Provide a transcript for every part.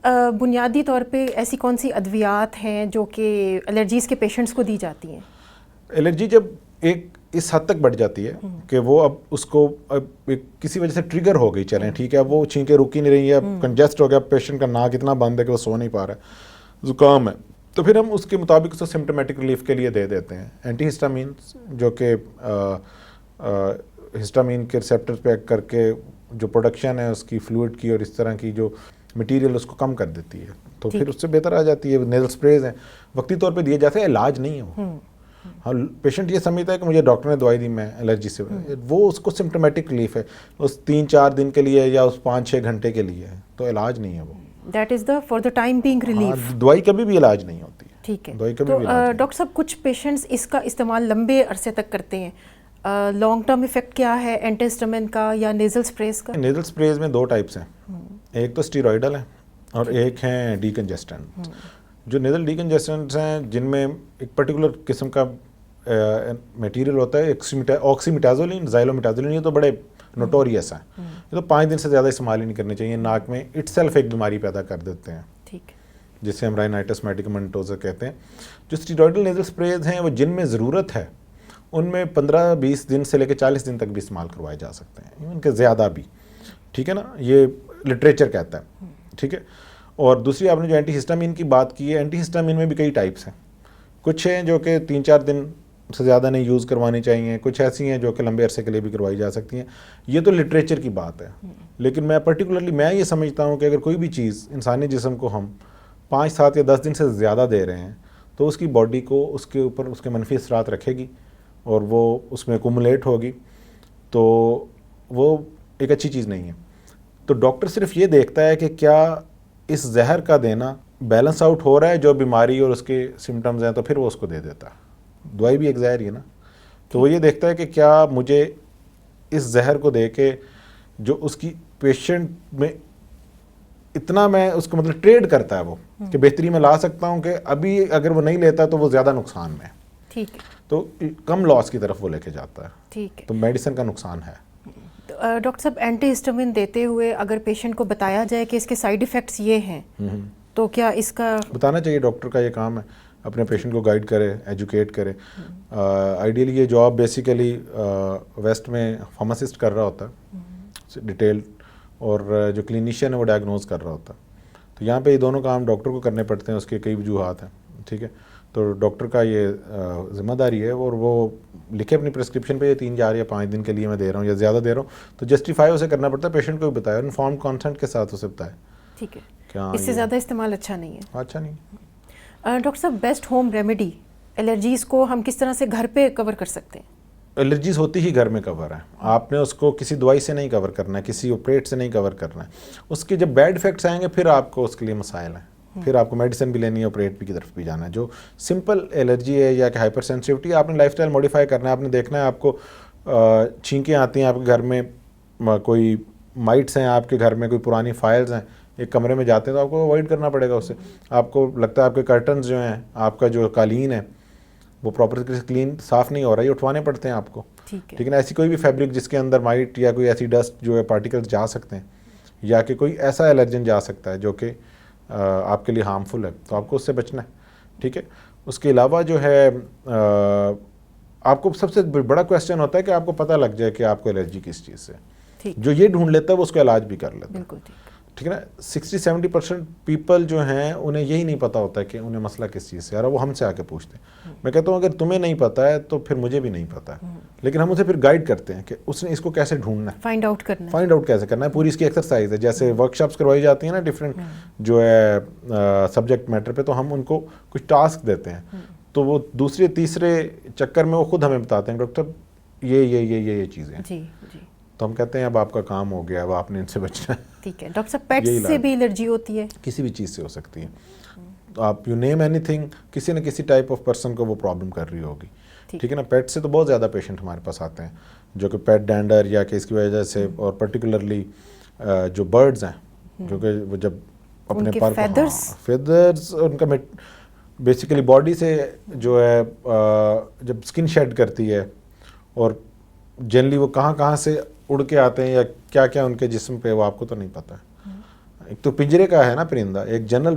بنیادی طور پہ ایسی کون سی ادویات ہیں جو کہ الرجیز کے پیشنٹس کو دی جاتی ہیں؟ الرجی جب ایک اس حد تک بڑھ جاتی ہے کہ وہ اب اس کو کسی وجہ سے ٹریگر ہو گئی، چلیں ٹھیک ہے، اب وہ چھینکیں رک ہی نہیں رہی ہے، کنجسٹ ہو گیا، پیشنٹ کا ناک اتنا بند ہے کہ وہ سو نہیں پا رہا ہے، زکام ہے، تو پھر ہم اس کے مطابق اس کو سمپٹومیٹک ریلیف کے لیے دے دیتے ہیں اینٹی ہسٹامین، جو کہ ہسٹامین کے ریسیپٹر پہ کر کے جو پروڈکشن ہے اس کی فلوئڈ کی اور اس طرح کی جو مٹیریل اس کو کم کر دیتی ہے، تو پھر اس سے بہتر آ جاتی ہے۔ نیزل سپریز ہیں، وقتی طور پہ دیے جاتے ہیں، علاج نہیں ہے وہ۔ ہاں، پیشنٹ یہ سمجھتا ہے کہ مجھے ڈاکٹر نے دوائی دی میں الرجی سے، وہ اس کو سمپٹومیٹک ریلیف ہے، اس 3-4 دن کے لیے یا اس 5-6 گھنٹے کے لیے ہے، تو علاج نہیں ہے وہ۔ That is the for the time being relief. دوائی کبھی بھی علاج نہیں ہوتی ہے، ٹھیک ہے۔ دوائی کبھی تو بھی علاج نہیں۔ ڈاکٹر صاحب کچھ پیشنٹس اس کا استعمال لمبے عرصے تک کرتے ہیں، لانگ ٹرم ایفیکٹ کیا ہے اینٹی ہسٹامین کا یا نیزل سپریز کا؟ نیزل سپریز میں 2 ٹائپس ہیں، ایک تو اسٹیرائڈل ہیں اور ایک ہیں ڈی کنجسٹنٹ۔ جو نیزل ڈی کنجسٹنٹس ہیں جن میں ایک پرٹیکولر قسم کا میٹیریل ہوتا ہے، آکسیمیٹازولین، زائلومیٹازولین، یہ تو بڑے نوٹوریس ہیں، یہ تو 5 دن سے زیادہ استعمال ہی نہیں کرنے چاہیے، ناک میں اٹ سیلف ایک بیماری پیدا کر دیتے ہیں، ٹھیک ہے، جسے ہم رائنائٹس میڈیکامنٹوزا کہتے ہیں۔ جو اسٹیرائڈل نیزل سپریز ہیں وہ جن میں ضرورت ہے ان میں 15-20 دن سے لے کے 40 دن تک بھی استعمال کروائے جا سکتے ہیں، ان کے زیادہ بھی، ٹھیک ہے نا، یہ لٹریچر کہتا ہے، ٹھیک ہے۔ اور دوسری آپ نے جو اینٹی ہسٹامین کی بات کی ہے، اینٹی ہسٹامین میں بھی کئی ٹائپس ہیں، کچھ ہیں جو کہ 3-4 دن سے زیادہ نہیں یوز کروانی چاہیے، کچھ ایسی ہیں جو کہ لمبے عرصے کے لیے بھی کروائی جا سکتی ہیں، یہ تو لٹریچر کی بات ہے۔ لیکن میں پرٹیکولرلی میں یہ سمجھتا ہوں کہ اگر کوئی بھی چیز انسانی جسم کو ہم 5, 7 یا 10 دن سے زیادہ دے رہے ہیں تو اس کی باڈی کو اس کے اوپر اس کے منفی اثرات رکھے گی اور وہ اس میں ایکومولیٹ ہوگی، تو وہ ایک اچھی چیز نہیں ہے۔ تو ڈاکٹر صرف یہ دیکھتا ہے کہ کیا اس زہر کا دینا بیلنس آؤٹ ہو رہا ہے جو بیماری اور اس کے سمٹمز ہیں، تو پھر وہ اس کو دے دیتا ہے۔ دوائی بھی ایک زہر ہی ہے نا، تو وہ یہ دیکھتا ہے کہ کیا مجھے اس زہر کو دے کے جو اس کی پیشنٹ میں اتنا میں اس کو مطلب ٹریڈ کرتا ہے وہ کہ بہتری میں لا سکتا ہوں کہ ابھی اگر وہ نہیں لیتا تو وہ زیادہ نقصان میں ہے، ٹھیک ہے، تو کم لاس کی طرف وہ لے کے جاتا ہے، ٹھیک ہے۔ تو میڈیسن کا نقصان ہے۔ ڈاکٹر صاحب اینٹی ہسٹامین دیتے ہوئے اگر پیشنٹ کو بتایا جائے کہ اس کے سائیڈ ایفیکٹس یہ ہیں تو کیا اس کا بتانا چاہیے؟ ڈاکٹر کا یہ کام ہے اپنے پیشنٹ کو گائیڈ کرے، ایجوکیٹ کرے۔ آئیڈیلی یہ جاب بیسیکلی ویسٹ میں فارماسسٹ کر رہا ہوتا ہے ڈیٹیل، اور جو کلینیشین ہے وہ ڈائگنوز کر رہا ہوتا ہے، تو یہاں پہ یہ دونوں کام ڈاکٹر کو کرنے پڑتے ہیں، اس کے کئی وجوہات ہیں، ٹھیک ہے۔ تو ڈاکٹر کا یہ ذمہ داری ہے، اور وہ لکھے اپنی پرسکرپشن پہ یہ 3 یا 5 دن کے لیے میں دے رہا ہوں یا زیادہ دے رہا ہوں، تو جسٹیفائی اسے کرنا پڑتا ہے، پیشنٹ کو بھی بتایا، انفارم کانسنٹ کے ساتھ اسے بتائے، ٹھیک ہے، کیا اس سے زیادہ استعمال اچھا نہیں ہے؟ اچھا نہیں۔ ڈاکٹر صاحب بیسٹ ہوم ریمیڈی الرجیز کو ہم کس طرح سے گھر پہ کور کر سکتے ہیں؟ الرجیز ہوتی ہی گھر میں کور ہے، آپ نے اس کو کسی دوائی سے نہیں کور کرنا ہے، کسی آپریٹ سے نہیں کور کرنا ہے، اس کے جب بیڈ افیکٹس آئیں گے پھر آپ کو اس کے لیے مسائل ہیں، پھر آپ کو میڈیسن بھی لینی ہے، آپریٹ بھی کی طرف بھی جانا ہے۔ جو سمپل الرجی ہے یا کہ ہائپر سینسٹیوٹی، آپ نے لائف اسٹائل موڈیفائی کرنا ہے، آپ نے دیکھنا ہے آپ کو چھینکیں آتی ہیں آپ کے گھر میں، کوئی مائٹس ہیں آپ کے گھر میں، کوئی پرانی فائلز ہیں، ایک کمرے میں جاتے ہیں تو آپ کو اوائڈ کرنا پڑے گا اس سے۔ آپ کو لگتا ہے آپ کے کرٹنز جو ہیں، آپ کا جو قالین ہے وہ پراپر کلین صاف نہیں ہو رہا ہے، یہ اٹھوانے پڑتے ہیں آپ کو، ٹھیک ہے نا۔ ایسی کوئی بھی فیبرک جس کے اندر مائٹ یا کوئی ایسی ڈسٹ جو ہے پارٹیکلز جا سکتے ہیں، یا کہ کوئی ایسا الرجن جا سکتا ہے جو کہ آپ کے لیے ہارمفل ہے، تو آپ کو اس سے بچنا ہے، ٹھیک ہے۔ اس کے علاوہ جو ہے آپ کو سب سے بڑا کویسچن ہوتا ہے کہ آپ کو پتہ لگ جائے کہ آپ کو الرجی کس چیز سے، جو یہ ڈھونڈ لیتا ہے وہ اس کا علاج بھی کر لیتا ہے، بالکل ٹھیک ہے نا۔ 60-70% پیپل جو ہیں انہیں یہی نہیں پتہ ہوتا ہے کہ انہیں مسئلہ کس چیز سے ہے، اور وہ ہم سے آ کے پوچھتے ہیں۔ میں کہتا ہوں اگر تمہیں نہیں پتہ ہے تو پھر مجھے بھی نہیں پتہ ہے، لیکن ہم اسے پھر گائیڈ کرتے ہیں کہ اس نے اس کو کیسے ڈھونڈنا ہے، فائنڈ آؤٹ کیسے کرنا ہے، پوری اس کی ایکسرسائز ہے۔ جیسے ورک شاپس کروائی جاتی ہیں نا ڈفرینٹ جو ہے سبجیکٹ میٹر پہ، تو ہم ان کو کچھ ٹاسک دیتے ہیں، تو وہ دوسرے تیسرے چکر میں وہ خود ہمیں بتاتے ہیں ڈاکٹر یہ چیزیں ہیں، جی جی، تو ہم کہتے ہیں اب آپ کا کام ہو گیا، اب آپ نے ان سے بچنا ہے، ٹھیک ہے۔ ڈاکٹر صاحب پیٹس سے بھی الرجی ہوتی ہے؟ کسی بھی چیز سے ہو سکتی ہے، تو آپ یو نیم اینی تھنگ، کسی نہ کسی ٹائپ آف پرسن کو وہ پرابلم کر رہی ہوگی، ٹھیک ہے نا۔ پیٹ سے تو بہت زیادہ پیشنٹ ہمارے پاس آتے ہیں جو کہ پیٹ ڈینڈر یا کہ اس کی وجہ سے، اور پرٹیکولرلی جو برڈز ہیں جو کہ وہ جب اپنے پر فیدرز ان کا بیسیکلی باڈی سے جو ہے جب اسکن شیڈ کرتی ہے، اور جنرلی وہ کہاں سے اڑ کے آتے ہیں یا کیا ان کے جسم پہ، وہ آپ کو تو نہیں پتہ ہے، ایک تو پنجرے کا ہے نا پرندہ، ایک جنرل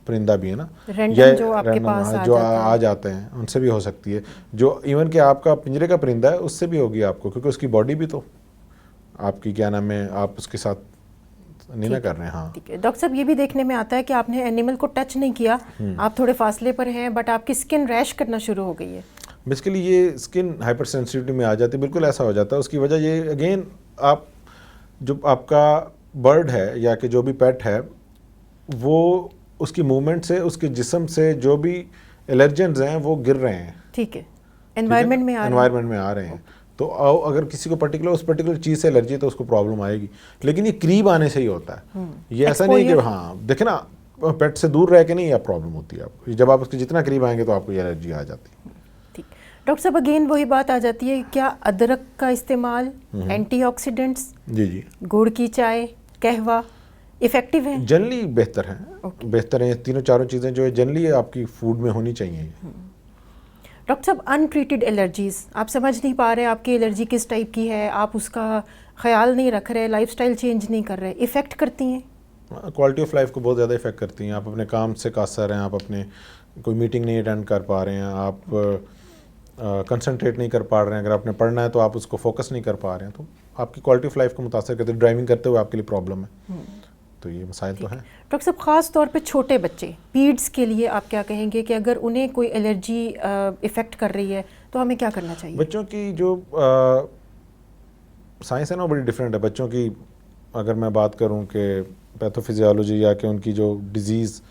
پرندہ بھی ہے نا، رینڈم جو آپ کے پاس جو آ جاتے ہیں ان سے بھی ہو سکتی ہے، جو ایون کہ آپ کا پنجرے کا پرندہ ہے اس سے بھی ہوگی آپ کو، کیونکہ اس کی باڈی بھی تو آپ کی کیا نام ہے، آپ اس کے ساتھ نہیں نہ کر رہے ہیں. ہاں ٹھیک ہے ڈاکٹر صاحب، یہ بھی دیکھنے میں آتا ہے کہ آپ نے اینیمل کو ٹچ نہیں کیا، آپ تھوڑے فاصلے پر ہیں، بٹ آپ کی اسکن ریش کرنا شروع ہو گئی ہے. بیسیکلی یہ اسکن ہائپر سینسٹیوٹی میں آ جاتی ہے، بالکل ایسا ہو جاتا ہے. اس کی وجہ یہ اگین آپ جو آپ کا برڈ ہے یا کہ جو بھی پیٹ ہے وہ اس کی موومنٹ سے، اس کے جسم سے جو بھی الرجنز ہیں وہ گر رہے ہیں. ٹھیک ہے، انوائرمنٹ میں آ رہے ہیں. تو اگر کسی کو اس پرٹیکولر چیز سے الرجی ہے تو اس کو پرابلم آئے گی. لیکن یہ قریب آنے سے ہی ہوتا ہے، یہ ایسا نہیں کہ ہاں دیکھیں نا پیٹ سے دور رہ کے نہیں یہ پرابلم ہوتی ہے آپ کو، جب آپ اس کے جتنا قریب آئیں گے تو آپ کو یہ الرجی آ جاتی ہے. ٹھیک ڈاکٹر صاحب، اگین وہی بات آ جاتی ہے، کیا ادرک کا استعمال، اینٹی آکسیڈنٹس، جی گڑ کی چائے، قہوہ افیکٹو ہیں؟ جنرلی بہتر ہیں، بہتر ہیں. تینوں چاروں چیزیں جو ہے جنرلی آپ کی فوڈ میں ہونی چاہیے. ڈاکٹر صاحب، ان ٹریٹڈ الرجیز، آپ سمجھ نہیں پا رہے آپ کی الرجی کس ٹائپ کی ہے، آپ اس کا خیال نہیں رکھ رہے، لائف سٹائل چینج نہیں کر رہے، افیکٹ کرتی ہیں؟ کوالٹی آف لائف کو بہت زیادہ افیکٹ کرتی ہیں. آپ اپنے کام سے قاصر ہیں، آپ اپنے کوئی میٹنگ نہیں اٹینڈ کر پا رہے ہیں، آپ کنسنٹریٹ نہیں کر پا رہے ہیں، اگر آپ نے پڑھنا ہے تو آپ اس کو فوکس نہیں کر پا رہے ہیں، تو آپ کی کوالٹی آف لائف کو متاثر کرتے ہیں. ڈرائیونگ کرتے ہوئے آپ کے لیے پرابلم ہے، تو یہ مسائل تو ہیں. ڈاکٹر صاحب، خاص طور پہ چھوٹے بچے پیڈس کے لیے آپ کیا کہیں گے کہ اگر انہیں کوئی الرجی افیکٹ کر رہی ہے تو ہمیں کیا کرنا چاہیے؟ بچوں کی جو سائنس ہے نا وہ بڑی ڈفرینٹ ہے. بچوں کی اگر میں بات کروں کہ پیتھو فزیالوجی یا کہ ان کی جو ڈیزیز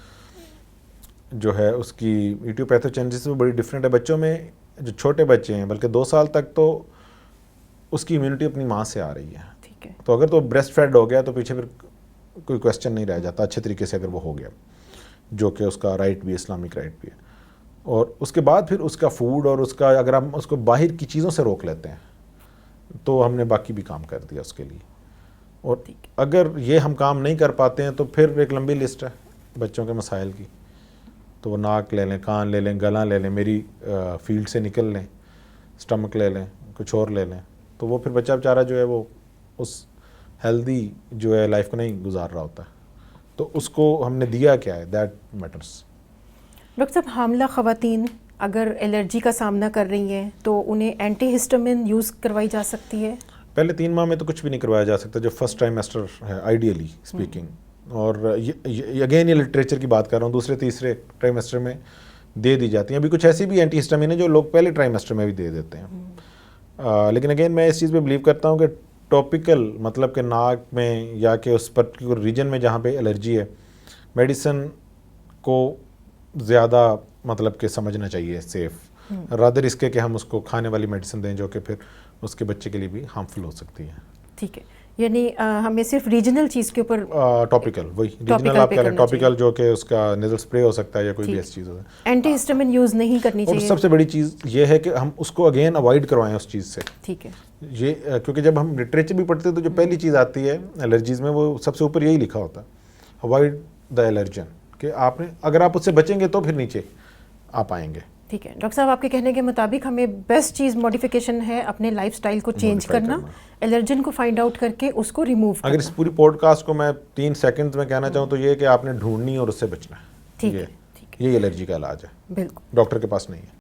جو ہے اس کی ایٹیوپیتھوجینیسس وہ بڑی ڈفرینٹ ہے. بچوں میں جو چھوٹے بچے ہیں بلکہ 2 سال تک تو اس کی امیونٹی اپنی ماں سے آ رہی ہے. ٹھیک ہے، تو اگر تو بریسٹ فیڈ ہو گیا تو پیچھے پھر کوئی کویسچن نہیں رہ جاتا اچھے طریقے سے اگر وہ ہو گیا، جو کہ اس کا رائٹ بھی ہے، اسلامک رائٹ بھی ہے. اور اس کے بعد پھر اس کا فوڈ اور اس کا اگر ہم اس کو باہر کی چیزوں سے روک لیتے ہیں تو ہم نے باقی بھی کام کر دیا اس کے لیے. اور اگر یہ ہم کام نہیں کر پاتے ہیں تو پھر ایک لمبی لسٹ ہے بچوں کے مسائل کی. تو وہ ناک لے لیں، کان لے لیں، گلا لے لیں، میری فیلڈ سے نکل لیں، سٹمک لے لیں، کچھ اور لے لیں، تو وہ پھر بچہ بیچارہ جو ہے وہ اس ہیلدی جو ہے لائف کو نہیں گزار رہا ہوتا. تو اس کو ہم نے دیا کیا ہے، دیٹ میٹرس. ڈاکٹر صاحب، حاملہ خواتین اگر الرجی کا سامنا کر رہی ہیں تو انہیں اینٹی ہسٹامین یوز کروائی جا سکتی ہے؟ پہلے 3 ماہ میں تو کچھ بھی نہیں کروایا جا سکتا جو فرسٹ ٹرائمیسٹر ہے آئیڈیلی اسپیکنگ. اور اگین یہ لٹریچر کی بات کر رہا ہوں، دوسرے تیسرے ٹرائمیسٹر میں دے دی جاتی ہیں. ابھی کچھ ایسی بھی اینٹی ہسٹامین ہیں جو لوگ پہلے ٹرائمیسٹر میں بھی دے دیتے ہیں. لیکن اگین میں اس چیز پہ بلیو کرتا ہوں کہ ٹاپیکل مطلب کہ ناک میں یا کہ اس پرٹیکولر ریجن میں جہاں پہ الرجی ہے، میڈیسن کو زیادہ مطلب کہ سمجھنا چاہیے سیف، رادر اس کے کہ ہم اس کو کھانے والی میڈیسن دیں جو کہ پھر اس کے بچے کے لیے بھی ہارمفل ہو سکتی ہے. ٹھیک ہے، یعنی ہمیں صرف ریجنل چیز کے اوپر ٹاپیکل، وہی ریجنل آپ کہہ رہے ہیں، ٹاپیکل جو کہ اس کا نیزل سپرے ہو سکتا ہے یا کوئی بھی ایسی چیز ہو سکتا ہے. اینٹی ہسٹامین یوز نہیں کرنی اور چاہیے. سب سے بڑی چیز یہ ہے کہ ہم اس کو اگین اوائڈ کروائیں اس چیز سے. ٹھیک ہے، یہ کیونکہ جب ہم لٹریچر بھی پڑھتے ہیں تو جو پہلی چیز آتی ہے الرجیز میں وہ سب سے اوپر یہی لکھا ہوتا ہے، اوائڈ دا الرجن، کہ آپ نے اگر آپ اس سے بچیں گے تو پھر نیچے آپ آئیں گے. ٹھیک ہے ڈاکٹر صاحب، آپ کے کہنے کے مطابق ہمیں بیسٹ چیز موڈیفیکیشن ہے اپنے لائف سٹائل کو چینج کرنا، الرجن کو فائنڈ آؤٹ کر کے اس کو ریموو کرنا. اگر اس پوری پوڈ کاسٹ کو میں 3 سیکنڈز میں کہنا چاہوں تو یہ کہ آپ نے ڈھونڈنی اور اس سے بچنا ہے. ٹھیک ہے، یہی الرجی کا علاج ہے، بالکل ڈاکٹر کے پاس نہیں ہے.